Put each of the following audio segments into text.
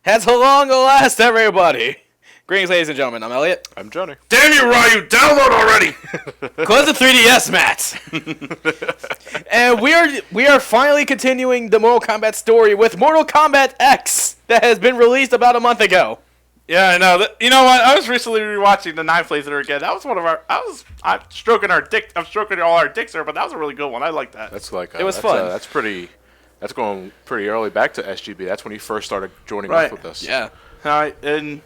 Has a long last, everybody. Greetings, ladies and gentlemen. I'm Elliot. I'm Johnny. Damn you, Ryu! Download already! Close the 3DS, Matt. And we are finally continuing the Mortal Kombat story with Mortal Kombat X that has been released about a month ago. Yeah, I know. You know what? I was recently rewatching the 9 playthrough again. That was one of our. I'm stroking our dick. I'm stroking all our dicks there, but that was a really good one. I like that. That's like it was fun. That's going pretty early back to SGB. That's when he first started joining Right. up with us. Yeah. And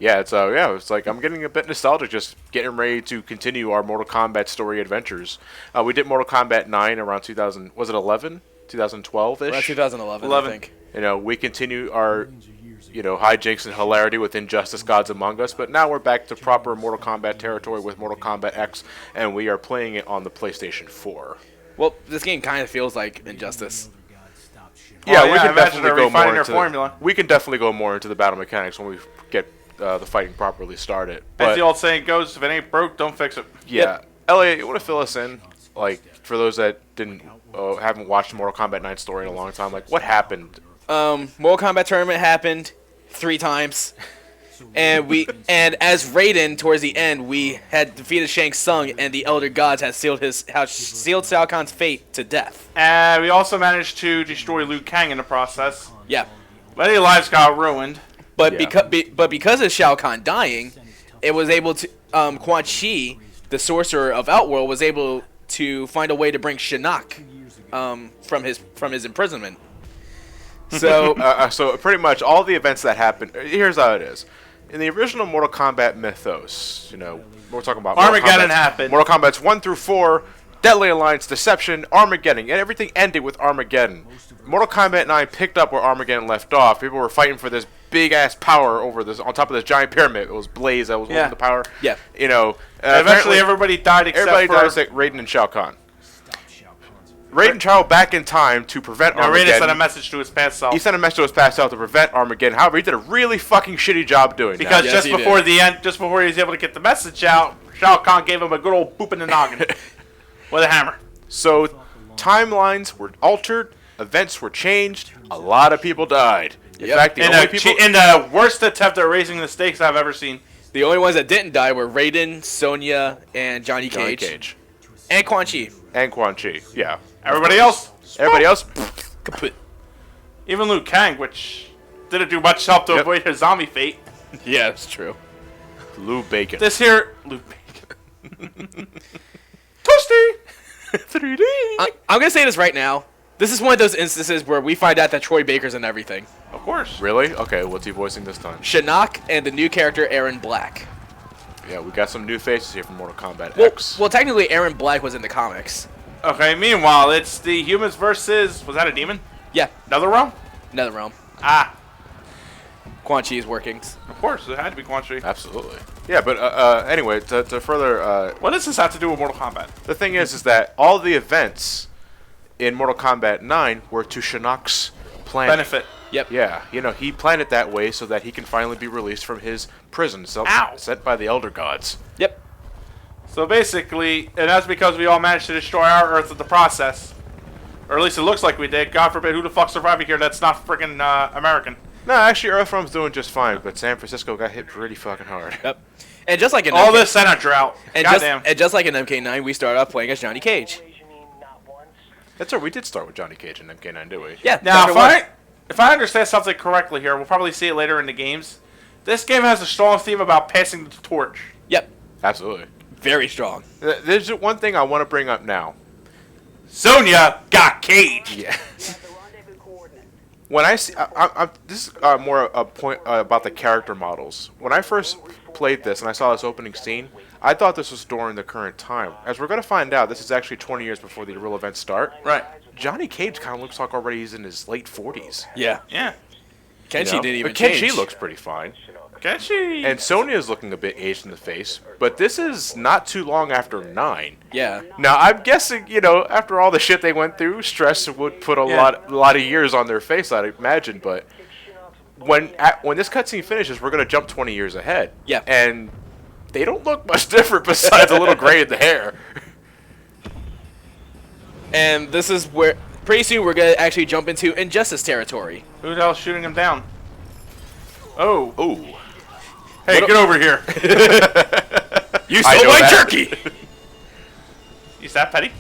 It's like I'm getting a bit nostalgic just getting ready to continue our Mortal Kombat story adventures. We did Mortal Kombat 9 around 2000. Was it 11? 2012 ish. Around 2011, I think. We continue our hijinks and hilarity with Injustice Gods Among Us, but now we're back to proper Mortal Kombat territory with Mortal Kombat X, and we are playing it on the PlayStation 4. Well, this game kind of feels like Injustice. Yeah, we can definitely they're go more refining their into formula. We can definitely go more into the battle mechanics when we get the fighting properly started. as But the old saying goes, if it ain't broke, don't fix it. yeah, Elliot, you want to fill us in, like for those that haven't watched the Mortal Kombat 9 story in a long time, like what happened? Mortal Kombat tournament happened 3 times. And as Raiden, towards the end, we had defeated Shang Tsung, and the Elder Gods had sealed Shao Kahn's fate to death. And we also managed to destroy Liu Kang in the process. Yeah, Many lives got ruined. but Yeah. because of Shao Kahn dying, it was able to Quan Chi, the sorcerer of Outworld, was able to find a way to bring Shinnok from his imprisonment. So So pretty much all the events that happened. Here's how it is. In the original Mortal Kombat mythos, we're talking about Armageddon happened. Mortal Kombat's 1 through 4, Deadly Alliance, Deception, Armageddon, and everything ended with Armageddon. Mortal Kombat 9 picked up where Armageddon left off. People were fighting for this big ass power over this on top of this giant pyramid. It was Blaze that was holding the power. Yeah. Eventually, everybody died except Raiden and Shao Kahn. Raiden traveled back in time to prevent Raiden Armageddon. sent a message to his past self. He sent a message to his past self to prevent Armageddon. However, he did a really fucking shitty job doing Because that. Yes, just he before did. the end, just before he was able to get the message out, Shao Kahn gave him a good old boop in the noggin with a hammer. So, timelines were altered, events were changed, a lot of people died. In Yep. fact, In the worst attempt at raising the stakes I've ever seen. the only ones that didn't die were Raiden, Sonya, and Johnny Johnny Cage, Cage and Quan Chi. and Quan Chi, yeah. Everybody else, Everybody else, Kaput. even Liu Kang, which didn't do much to help to Yep. avoid his zombie fate. Yeah, it's true. Lou Bacon. This here, Liu Bacon. Toasty! 3D. I'm gonna say this right now. This is one of those instances where we find out that Troy Baker's in everything. Of course. Really? Okay, what's he voicing this time? Shinnok and the new character Aaron Black. Yeah, we got some new faces here from Mortal Kombat Well, X. well, technically Aaron Black was in the comics. Okay, meanwhile, it's the humans versus, was that a demon? Yeah, Netherrealm? Netherrealm. Ah, Quan Chi is working. of course, it had to be Quan Chi. Absolutely. Yeah, but anyway, to further... What does this have to do with Mortal Kombat? the thing is that all the events in Mortal Kombat 9 were to Shinnok's planet. Benefit. Yep. Yeah, he planned it that way so that he can finally be released from his prison Ow. set by the Elder Gods. Yep. So basically, and that's because we all managed to destroy our Earth in the process. Or at least it looks like we did. God forbid, who the fuck's surviving here that's not freaking American? No, actually, Earthrealm's doing just fine, but San Francisco got hit pretty fucking hard. Yep. And just like in All MK, this and a drought. Goddamn. and just like in MK9, we started off playing as Johnny Cage. That's right, we did start with Johnny Cage in MK9, did we? Yeah. Now, chapter one. if I understand something correctly here, we'll probably see it later in the games. This game has a strong theme about passing the torch. Yep. Absolutely. Very strong. There's one thing I want to bring up now. Sonya got caged. Yeah. When I see, this is more a point about the character models. When I first played this and I saw this opening scene, I thought this was during the current time. As we're going to find out, this is actually 20 years before the real events start. Right. Johnny Cage kind of looks like already he's in his late 40s. Yeah. Yeah. Kenshi didn't even But Kenshi change. looks pretty fine. Can she? And Sonya's looking a bit aged in the face, but this is not too long after 9. Yeah. Now, I'm guessing, after all the shit they went through, stress would put a lot of years on their face, I'd imagine, but when this cutscene finishes, we're going to jump 20 years ahead. Yeah. And they don't look much different besides a little gray in the hair. And this is where pretty soon we're gonna actually jump into Injustice territory. Who the hell's shooting him down? Oh. Ooh. Hey, get over here. You stole my jerky. Is that petty?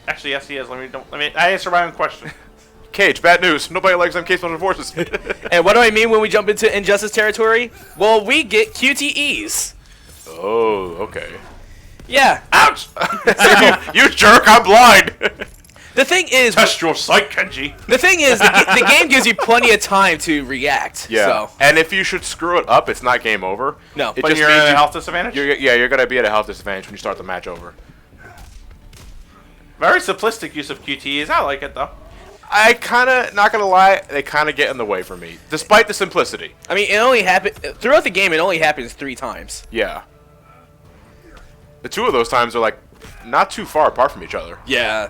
Actually, yes, he is. I answer my own question. Cage, bad news. Nobody likes them Cage Special Forces. And what do I mean when we jump into Injustice territory? Well, we get QTEs. Oh, okay. Yeah. Ouch! You jerk, I'm blind! The thing is, Test your sight, Kenji. the game gives you plenty of time to react. Yeah. So. And if you should screw it up, it's not game over. No. It But just you're means at a health disadvantage? you're going to be at a health disadvantage when you start the match over. Very simplistic use of QTEs. I like it, though. I kind of, not going to lie, they kind of get in the way for me, despite the simplicity. I mean, it only happens throughout the game. It only happens 3 times. Yeah. The 2 of those times are, like, not too far apart from each other. Yeah.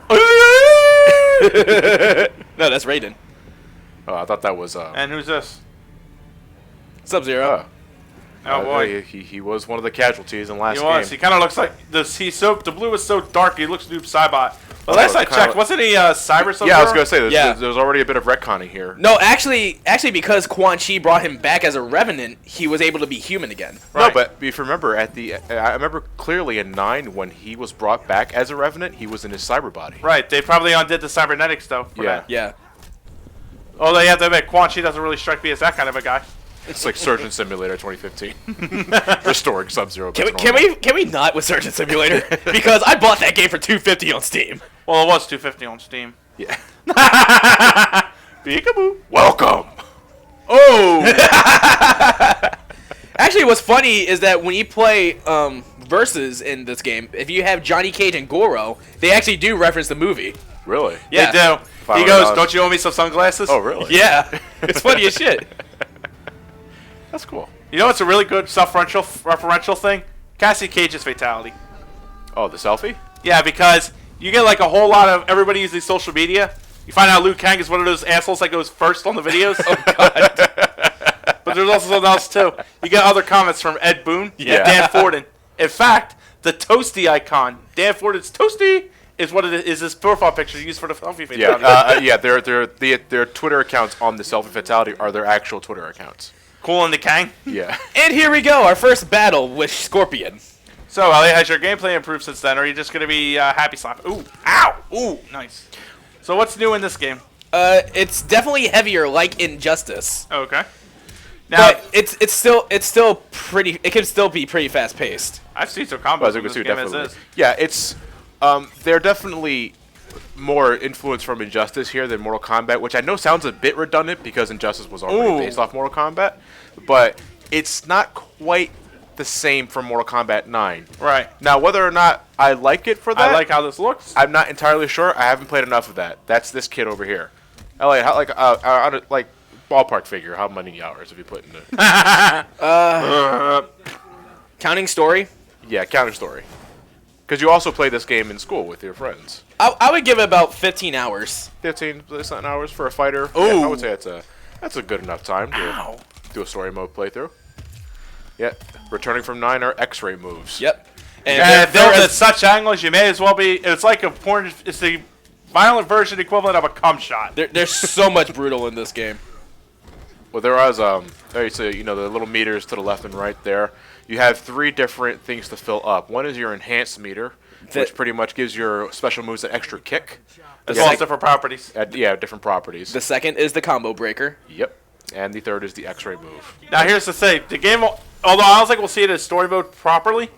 No, that's Raiden. Oh, I thought that was, And who's this? Sub-Zero. Oh, boy. He was one of the casualties in last He game. was. He kind of looks like the blue is so dark. He looks Noob Saibot. But Oh, last I kinda checked, wasn't he Cyber Sub-Zero? Yeah, I was gonna say Yeah. there's already a bit of retconning here. No, actually, because Quan Chi brought him back as a revenant, he was able to be human again. No, Right. but if you remember I remember clearly in 9 when he was brought back as a revenant, he was in his cyber body. Right. They probably undid the cybernetics though. For Yeah. that. Yeah. Although you have to admit, Quan Chi doesn't really strike me as that kind of a guy. It's like Surgeon Simulator 2015, restoring Sub-Zero. Can we not with Surgeon Simulator? Because I bought that game for $250 on Steam. Well, it was $250 on Steam. Yeah. Peekaboo. Welcome. Oh. Actually, what's funny is that when you play Versus in this game, if you have Johnny Cage and Goro, they actually do reference the movie. Really? Yeah. They do. He $500. goes, "Don't you owe me some sunglasses?" Oh, really? Yeah. It's funny as shit. That's cool. You know what's a really good self-referential thing? Cassie Cage's fatality. Oh, the selfie? Yeah, because you get like a whole lot of everybody using social media. You find out Liu Kang is one of those assholes that goes first on the videos. Oh God! But there's also something else too. You get other comments from Ed Boon Yeah. and Dan Forden. In fact, the Toasty icon, Dan Forden's Toasty, is what it is. His profile picture used for the selfie fatality. Yeah. Their Twitter accounts on the selfie fatality are their actual Twitter accounts. Cool in the Kang. Yeah. And here we go, our first battle with Scorpion. So, Elliot, has your gameplay improved since then, or are you just gonna be happy slap? Ooh, ow, ooh, nice. So, what's new in this game? It's definitely heavier, like Injustice. Okay. Now, But it's still pretty. It can still be pretty fast paced. I've seen some Well, combos as you in can this see, game as definitely. is. Yeah, it's they're definitely more influence from Injustice here than Mortal Kombat, which I know sounds a bit redundant because Injustice was already Ooh. based off Mortal Kombat, but it's not quite the same from Mortal Kombat 9. Right. Now, whether or not I like it for that, I like how this looks. I'm not entirely sure. I haven't played enough of that. That's this kid over here. Elliot, how, like ballpark figure, how many hours have you put into it? Counting story, Yeah, counter story. Because you also play this game in school with your friends. I would give it about 15 hours. 15 something hours for a fighter. Ooh. Yeah, I would say that's a good enough time to Ow. do a story mode playthrough. Yeah, returning from 9 are X-ray moves. Yep. And And they're filmed at as- such angles, you may as well be. It's like a porn. It's the violent version equivalent of a cum shot. there's so much brutal in this game. Well, there was there you see, the little meters to the left and right there. You have 3 different things to fill up. One is your enhanced meter, which pretty much gives your special moves an extra kick. As well as different properties. Yeah, different properties. The second is the combo breaker. Yep. And the third is the X-ray move. Now here's the thing: the game, although I don't think we'll see it in story mode properly,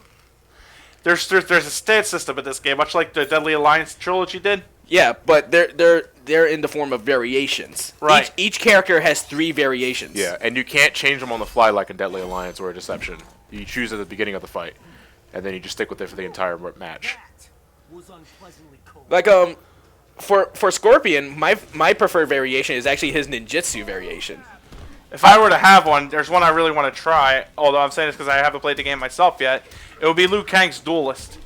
there's a stance system in this game, much like the Deadly Alliance trilogy did. Yeah, but they're in the form of variations. Right. Each character has 3 variations. Yeah, and you can't change them on the fly like in Deadly Alliance or Deception. You choose at the beginning of the fight, and then you just stick with it for the entire match. Like for Scorpion, my preferred variation is actually his ninjutsu variation. If I were to have one, there's one I really want to try. Although I'm saying this because I haven't played the game myself yet. It would be Liu Kang's Duelist.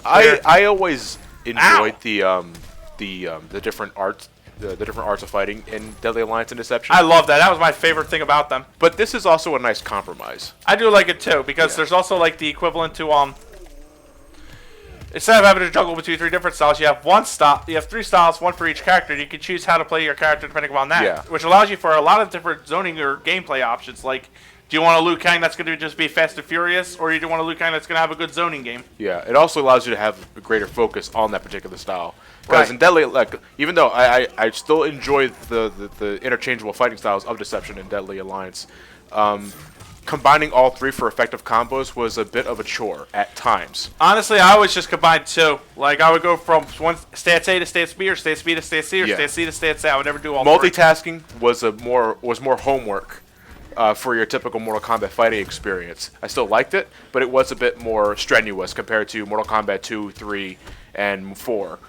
I always enjoyed the different arts. The different arts of fighting in Deadly Alliance and Deception. I love that. That was my favorite thing about them. But this is also a nice compromise. I do like it too because Yeah. there's also like the equivalent to instead of having to juggle between 3 different styles, you have one style. You have 3 styles, one for each character. And you can choose how to play your character depending upon that, Yeah. which allows you for a lot of different zoning or gameplay options. Like, do you want a Liu Kang that's going to just be fast and furious, or do you want a Liu Kang that's going to have a good zoning game? Yeah, it also allows you to have a greater focus on that particular style. Because Right. in Deadly, like, even though I still enjoy the interchangeable fighting styles of Deception and Deadly Alliance, combining all 3 for effective combos was a bit of a chore at times. Honestly, I always just combine 2. Like, I would go from one stats A to stats B, or stats B to stats C, or Yeah. stats C to stats A. I would never do all 3. Multitasking was more homework for your typical Mortal Kombat fighting experience. I still liked it, but it was a bit more strenuous compared to Mortal Kombat 2, 3, and 4.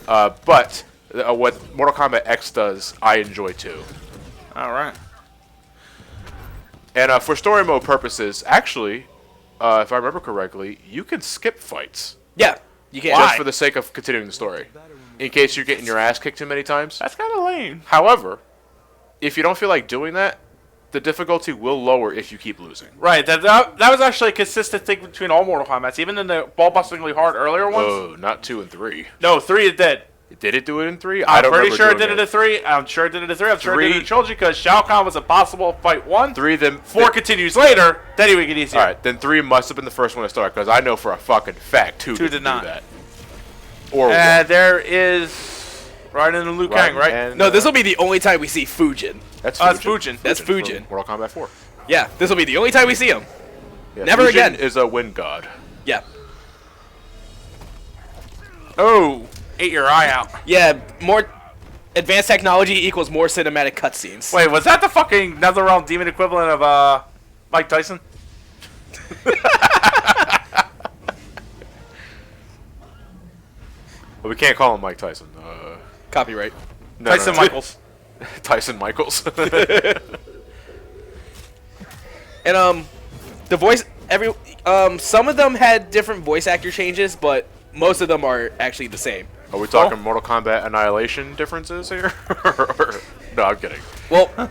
But what Mortal Kombat X does, I enjoy too. All right. And for story mode purposes, actually, if I remember correctly, you can skip fights Yeah, you can. just for the sake of continuing the story, in case you're getting your ass kicked too many times. That's kind of lame. However, if you don't feel like doing that, the difficulty will lower if you keep losing. Right. That was actually a consistent thing between all Mortal Kombat's, even in the ball-bustingly hard earlier ones. Oh, not 2 and 3. No, 3 it did. Did it do it in 3? I'm pretty remember sure it doing did it in 3. I'm sure it did it in 3. I'm sure it did it in 3. Trilogy, because Shao Kahn was impossible to fight 1. 3, then 4 continues later, then he would get easier. All right, then 3 must have been the first one to start, because I know for a fucking fact 2 2 didn't did not. do that. Or And there is right in the Liu Kang, right? and, No, this will be the only time we see Fujin. that's It's Fujin. Fujin. That's from Fujin. Mortal Kombat 4. Yeah, this will be the only time we see him. Yeah, Never Fujin again. is a wind god. Yeah. Oh, ate your eye out. Yeah, more advanced technology equals more cinematic cutscenes. Wait, was that the fucking Netherealm demon equivalent of Mike Tyson? But we can't call him Mike Tyson. Copyright. No, Tyson Michaels. Tyson Michaels. And the voice some of them had different voice actor changes, but most of them are actually the same. Are we talking Mortal Kombat Annihilation differences here? No, I'm kidding. Well, okay,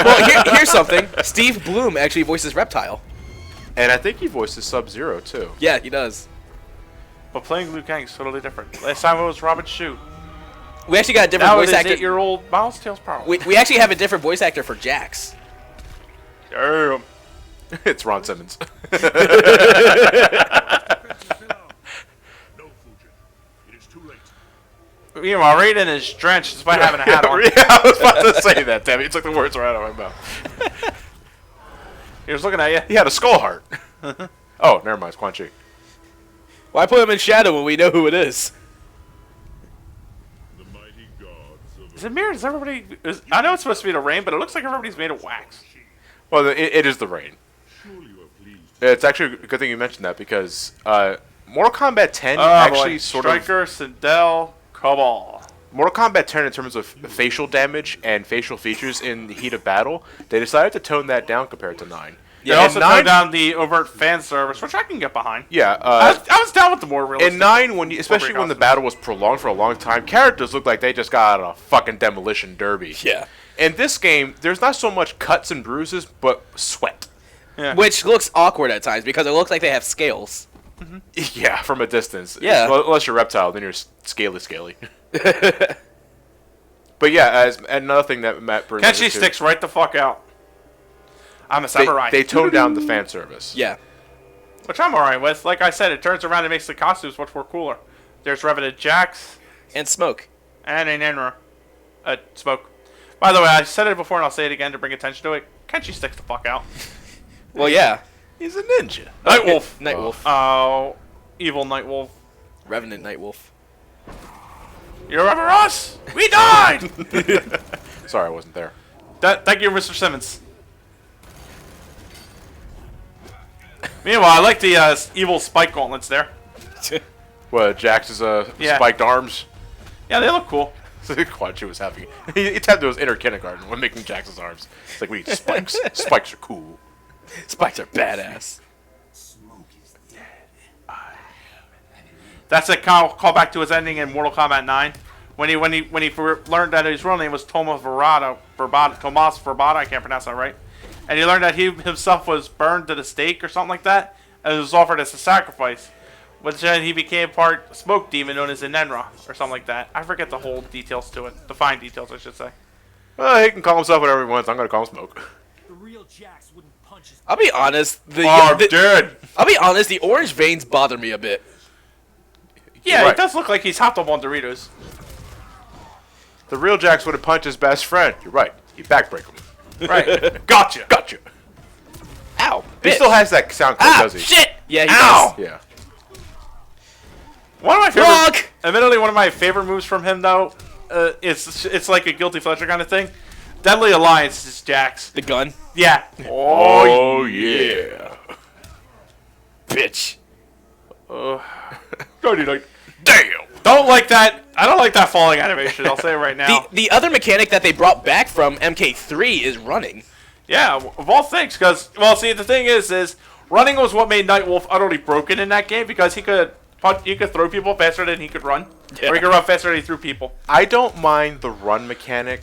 well here's something. Steve Bloom actually voices Reptile. And I think he voices Sub-Zero too. Yeah, he does. But playing Liu Kang is totally different. Last time it was Robin Shute. We actually got a different Now it voice is actor. 8-year-old Miles Tails Power. We actually have a different voice actor for Jax. Damn. It's Ron Simmons. No, Fujin. It is too late. Meanwhile, Raiden is drenched despite having a hat on. Yeah, I was about to say that, damn it. You took the words right out of my mouth. He was looking at you. He had a skull heart. Oh, never mind. It's Quan Chi. Why put him in shadow when we know who it is? The mighty gods of Is it mirrored? Is everybody? I know it's supposed to be the rain, but it looks like everybody's made of wax. Well, it is the rain. surely you are pleased. It's actually a good thing you mentioned that because Mortal Kombat 10 Oh, actually boy. sort of... Striker, Sindel, Cabal. Mortal Kombat 10 in terms of facial damage and facial features in the heat of battle, they decided to tone that down compared to 9. They and also 9 toned down the overt fan service, which I can get behind. Yeah, I was down with the more realistic. in 9, when you, especially when the battle was prolonged for a long time, characters looked like they just got out of a fucking demolition derby. Yeah. In this game, there's not so much cuts and bruises, but sweat. Yeah. Which looks awkward at times because it looks like they have scales. Yeah, from a distance. Yeah. Well, unless you're Reptile, then you're scaly. But yeah, as another thing that Matt brings Kenshi into- sticks right the fuck out. I'm a samurai. They toned down the fan service. Yeah. Which I'm alright with. Like I said, it turns around and makes the costumes much more cooler. There's Revenant Jax And smoke. and an Enra. Smoke. By the way, I said it before and I'll say it again to bring attention to it. Kenshi sticks the fuck out. Well, yeah. He's a ninja. Nightwolf. Nightwolf. Oh, evil Nightwolf. Revenant Nightwolf. You remember us? We died! Sorry, I wasn't there. Thank you, Mr. Simmons. Meanwhile, I like the evil spike gauntlets there. What, Jax's Yeah. spiked arms? Yeah, they look cool. Quan Chi was happy. He tapped into his inner kindergarten when making Jax's arms. It's like, we need spikes. Spikes are cool. Spikes are badass. That's a call back to his ending in Mortal Kombat 9, when he learned that his real name was Tomas Verbata. I can't pronounce that right. And he learned that he himself was burned to the stake or something like that, and it was offered as a sacrifice. Which then he became part smoke demon known as a Nenra or something like that. I forget the whole details to it. The fine details, I should say. Well, he can call himself whatever he wants. I'm gonna call him Smoke. The real Jax wouldn't punch his. I'll be honest. Dude. I'll be honest. The orange veins bother me a bit. Yeah, Right. it does look like he's hopped up on Doritos. The real Jax wouldn't punch his best friend. You're right. He backbreak him. Right. Gotcha. Gotcha. Ow! He bitch. still has that sound clip, Ah, does he? shit! Yeah, he Ow! does. Yeah. One of my favorite, Wrong! admittedly, one of my favorite moves from him though, it's like a guilty pleasure kind of thing. Deadly Alliance is Jax. The gun, Yeah. Oh yeah. bitch. Damn. Don't like that. I don't like that falling animation. I'll say it right now. The other mechanic that they brought back from MK3 is running. Yeah, of all things, because see, the thing is running was what made Nightwolf utterly broken in that game because he could throw people faster than he could run, Yeah. or he could run faster than he threw people. I don't mind the run mechanic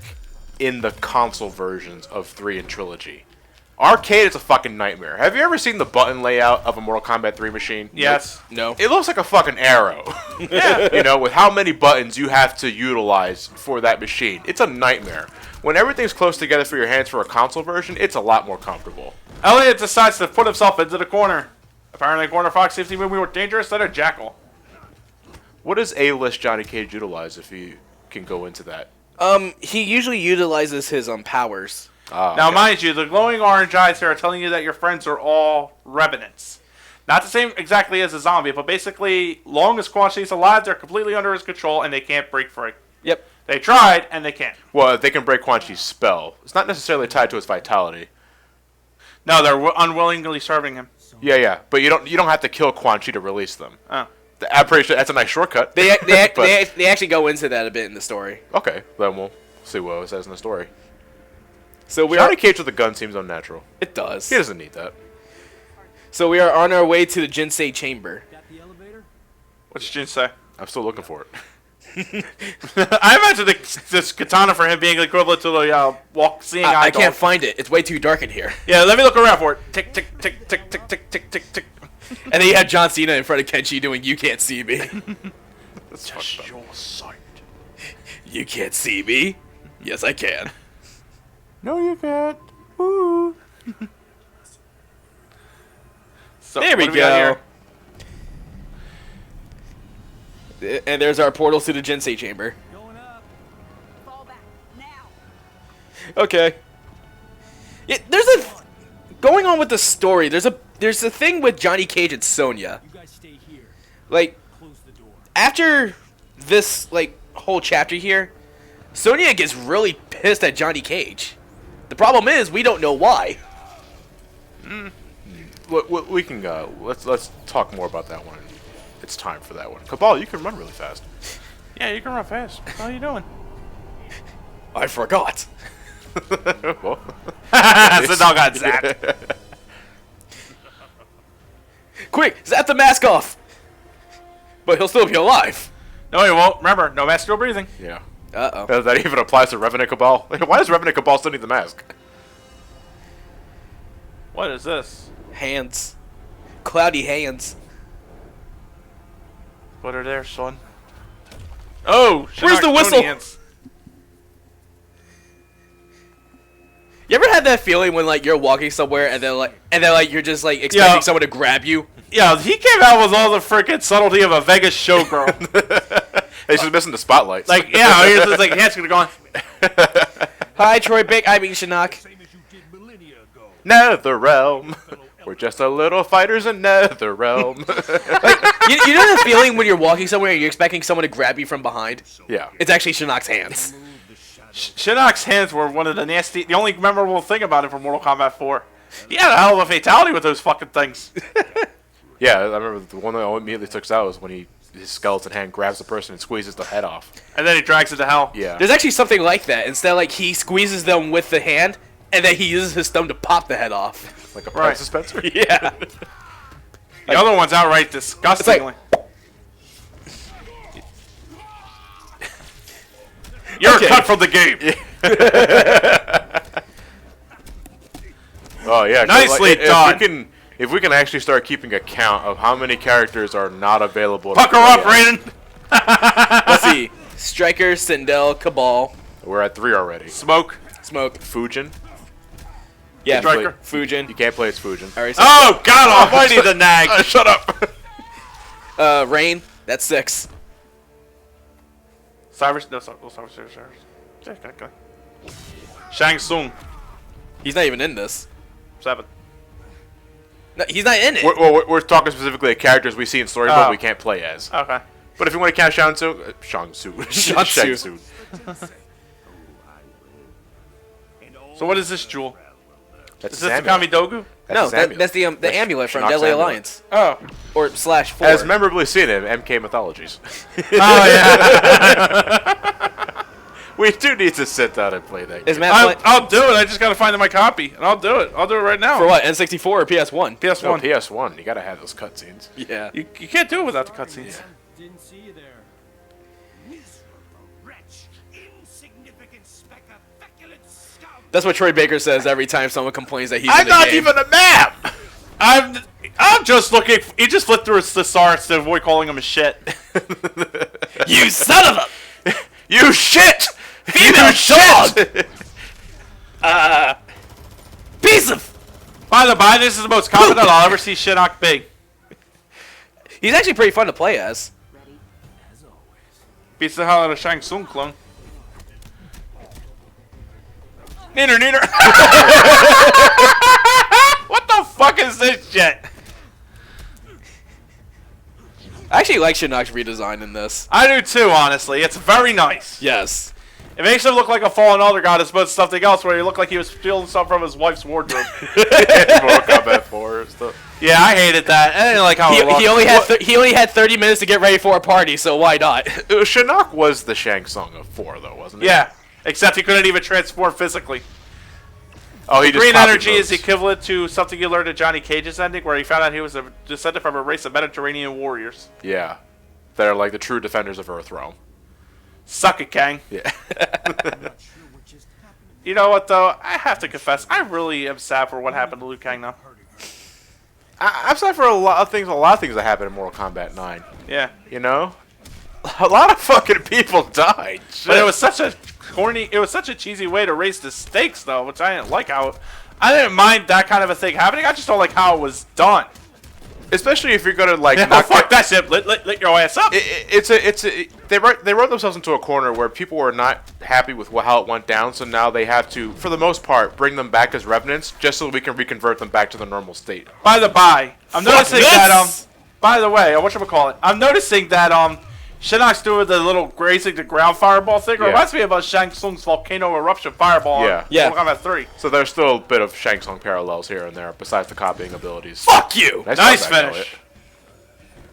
in the console versions of 3 and Trilogy. Arcade is a fucking nightmare. Have you ever seen the button layout of a Mortal Kombat 3 machine? Yes. No. It looks like a fucking arrow. Yeah. You know, with how many buttons you have to utilize for that machine. It's a nightmare. When everything's close together for your hands for a console version, it's a lot more comfortable. Elliot decides to put himself into the corner. Apparently, Corner Fox seems to be more dangerous than a jackal. What does A-list Johnny Cage utilize if you can go into that? He usually utilizes his powers. Now, mind you, the glowing orange eyes here are telling you that your friends are all revenants. Not the same exactly as a zombie, but basically, long as Quan Chi's alive, they're completely under his control and they can't break free. Yep. They tried and they can't. Well, they can break Quan Chi's spell. It's not necessarily tied to his vitality. No, they're unwillingly serving him. Yeah, but you don't have to kill Quan Chi to release them. Oh. I'm pretty sure that's a nice shortcut. They But- they actually go into that a bit in the story. Okay, then we'll see what it says in the story. So we Johnny are. Cage with a gun seems unnatural. It does. He doesn't need that. So we are on our way to the Jinsei chamber. Got the elevator? What's Jin say? I'm still looking for it. I imagine this katana for him being equivalent to the seeing eye I can't dog. find it. It's way too dark in here. Yeah, let me look around for it. Tick, tick, tick, tick, tick, tick, tick, tick, tick. And then you have John Cena in front of Kenshi doing "You can't see me." That's fucked up. Your sight. You can't see me. Yes, I can. No, you can't. Woo. So, There we what do got go. And there's our portal to the Jinsei chamber. Going up. Fall back now. Okay. Yeah, going on with the story. There's a thing with Johnny Cage and Sonya. You guys stay here. Like Close the door. after this whole chapter here, Sonya gets really pissed at Johnny Cage. The problem is we don't know why. We can let's talk more about that one. It's time for that one. Cabal, you can run really fast. Yeah, you can run fast. How you doing? I forgot. Well, The dog got zapped. Quick, zap the mask off. But he'll still be alive. No, he won't. Remember, no mask, no breathing. yeah. Uh-oh. That even applies to Revenant Cabal. Why does Revenant Cabal still need the mask? What is this? Hands. Cloudy hands. What are there, son? Oh, Where's the Shinnok whistle? Tony Ants. You ever had that feeling when you're walking somewhere and then you're just expecting Yeah. someone to grab you? Yeah, he came out with all the freaking subtlety of a Vegas showgirl. He's just missing the spotlights. Yeah, he's just hands gonna go on. Hi, Troy Big. I mean Shinnok. Same as you did millennia ago. Netherealm. We're just a little fighters in Netherealm. You know that feeling when you're walking somewhere and you're expecting someone to grab you from behind? Yeah. It's actually Shinnok's hands. Shinnok's hands were one of the only memorable thing about him from Mortal Kombat 4. He had a hell of a fatality with those fucking things. Yeah, I remember the one that immediately sticks out was when his skeleton hand grabs the person and squeezes the head off. And then he drags it to hell. Yeah. There's actually something like that. Instead, he squeezes them with the hand, and then he uses his thumb to pop the head off. Like a Right. Prince dispenser. Yeah. The other one's outright disgustingly. You're Okay. cut from the game. Oh yeah. 'cause, Nicely if done. If we can actually start keeping a count of how many characters are not available. Pucker up, Raiden! Let's see. Striker, Sindel, Cabal, We're at 3 already. Smoke. Smoke. Fujin. Yeah, Striker. Fujin. You can't play as Fujin. Alright, so, Oh, God almighty, the nag! Shut up! Rain. That's 6. Cyrus. No, Cyrus. Yeah, go. Shang Tsung. He's not even in this. 7. No, he's not in it. We're talking specifically of characters we see in story mode we can't play as. Okay. But if you want to count Shang Tsung, Shang Tsung. So what is this jewel? That's Is this the his amulet. Kamidogu? No, his amulet. that's the amulet from Shinnok's Deadly amulet. Alliance. Oh. Or /4. As memorably seen in MK Mythologies. Oh, yeah. We do need to sit down and play that Is game. Matt I'll do it. I just gotta find my copy. And I'll do it. I'll do it right now. for what? N64 or PS1? PS1. No, PS1. You gotta have those cutscenes. Yeah. You can't do it without the cutscenes. Didn't see you there. Miserable wretch, insignificant speck of feculent scum. That's what Troy Baker says every time someone complains that he's in I'm the not game. even a map! I'm just looking. He just flipped through his thesaurus to avoid calling him a shit. You son of a You shit! female dog! Piece of. By the by, this is the most confident I'll ever see Shinnok be. He's actually pretty fun to play as. Beats the hell out of Shang Tsung clone. Neener. What the fuck is this shit? I actually like Shinnok's redesign in this. I do too, honestly. It's very nice. Yes. It makes him look like a fallen elder god as opposed to something else where he looked like he was stealing stuff from his wife's wardrobe. Mortal Kombat 4 and stuff. Yeah, I hated that. I didn't like how it looked. He only had 30 minutes to get ready for a party, so why not? Shinnok was the Shang Tsung of 4, though, wasn't he? Yeah, except he couldn't even transform physically. Oh, he just Green copied energy is moves. equivalent to something you learned in Johnny Cage's ending, where he found out he was descended from a race of Mediterranean warriors. Yeah. That are like the true defenders of Earthrealm. Suck it, Kang. Yeah. You know what, though? I have to confess, I really am sad for what happened to Liu Kang now. I'm sorry for a lot of things that happened in Mortal Kombat 9. Yeah. You know? A lot of fucking people died. But it was such a cheesy way to raise the stakes, though, which I didn't like how... I didn't mind that kind of a thing happening, I just don't like how it was done. Especially if you're gonna like Oh, knock fuck that shit, lit your ass up. They wrote themselves into a corner where people were not happy with how it went down, so now they have to, for the most part, bring them back as revenants just so we can reconvert them back to the normal state. By the by, I'm noticing this! that, by the way, whatchamacallit, I'm noticing that, Shinnok's doing the little grazing the ground fireball thing. It Yeah. reminds me of Shang Tsung's volcano eruption fireball Yeah. Yeah. on Mortal Kombat 3. So there's still a bit of Shang Tsung parallels here and there, besides the copying abilities. Fuck you! Nice comeback, finish. Elliot.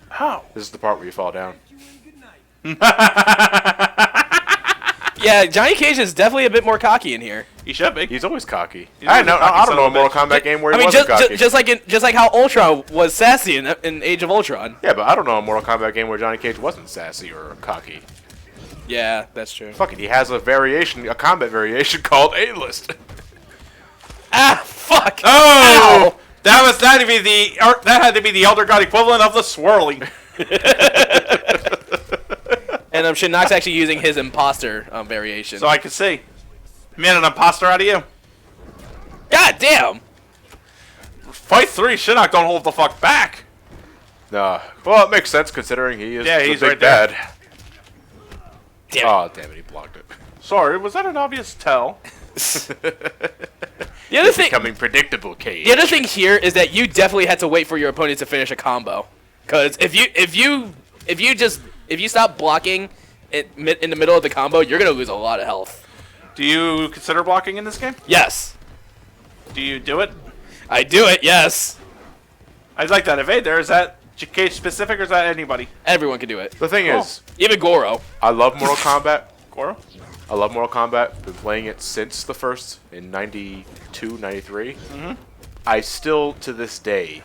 How? This is the part where you fall down. Yeah, Johnny Cage is definitely a bit more cocky in here. He should be. He's always cocky. He's I always a don't cocky know son a of a Mortal bitch. Kombat game where I he mean, wasn't cocky. just like how Ultron was sassy in Age of Ultron. Yeah, but I don't know a Mortal Kombat game where Johnny Cage wasn't sassy or cocky. Yeah, that's true. Fuck it, he has a combat variation called A-List. Ah, fuck! Oh! That had to be the Elder God equivalent of the swirling. And Shinnok's actually using his imposter variation. So I can see. Made an imposter out of you. God damn! Fight 3, Shinnok don't hold the fuck back. Nah. Well, it makes sense considering he is Yeah, the he's big right there. bad. Damn it. Oh, damn it, he blocked it. Sorry, was that an obvious tell? The other thing, Becoming predictable, Cage. the other thing here is that you definitely had to wait for your opponent to finish a combo, because if you stop blocking in the middle of the combo, you're gonna lose a lot of health. Do you consider blocking in this game? Yes, Do you do it? I do it. Yes, I'd like that evade there. Is that Cage specific or is that anybody? everyone can do it, The thing is, even Goro. I love Mortal Kombat. Goro? I love Mortal Kombat. Been playing it since the first in 92, 93. I still, to this day,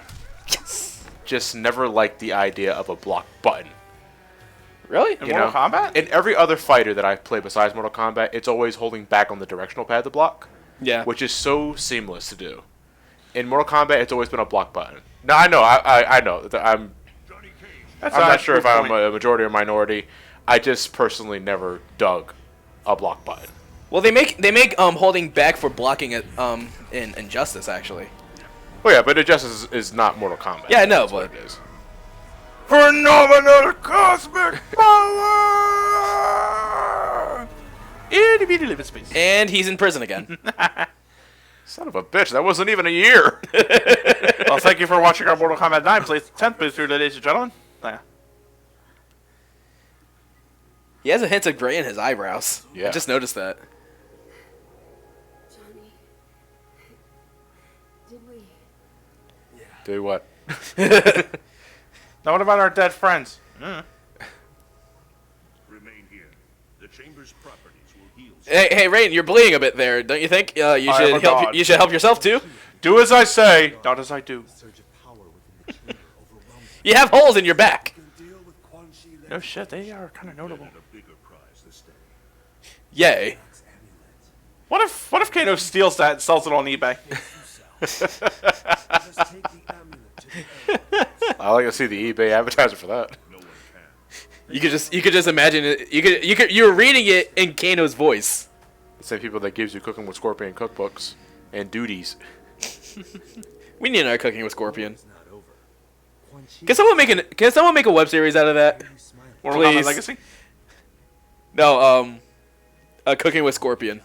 just never liked the idea of a block button. Really? In You Mortal know? Kombat? In every other fighter that I've played besides Mortal Kombat, it's always holding back on the directional pad to block, Yeah. which is so seamless to do. in Mortal Kombat, it's always been a block button. No, I know. I know. I'm not sure if I'm a majority or minority. I just personally never dug a block button. Well, they make holding back for blocking it in Injustice actually. Oh yeah, but Injustice is not Mortal Kombat. Yeah, I know, That's what but it is. Phenomenal cosmic power! Itty bitty live in space. and he's in prison again. Son of a bitch, that wasn't even a year. Well, thank you for watching our Mortal Kombat 9 plays 10th playthrough, ladies and gentlemen. Yeah. He has a hint of gray in his eyebrows. Yeah. I just noticed that. Johnny. Did we? Do what? Now what about our dead friends? Remain here. The chamber's properties will heal. Hey, Rain, you're bleeding a bit there, don't you think? You am a should help. god. You should help yourself too. Do as I say, not as I do. You have holes in your back. No shit, they are kind of notable. A bigger prize this day. Yay. What if Kano steals that and sells it on eBay? I like to see the eBay advertisement for that. No one can. You could just imagine it. You were reading it in Kano's voice. The same people that gives you Cooking with Scorpion cookbooks and duties. We need another Cooking with Scorpion. Can someone make a web series out of that? Mortal Kombat Please. Legacy? No, Cooking with Scorpion.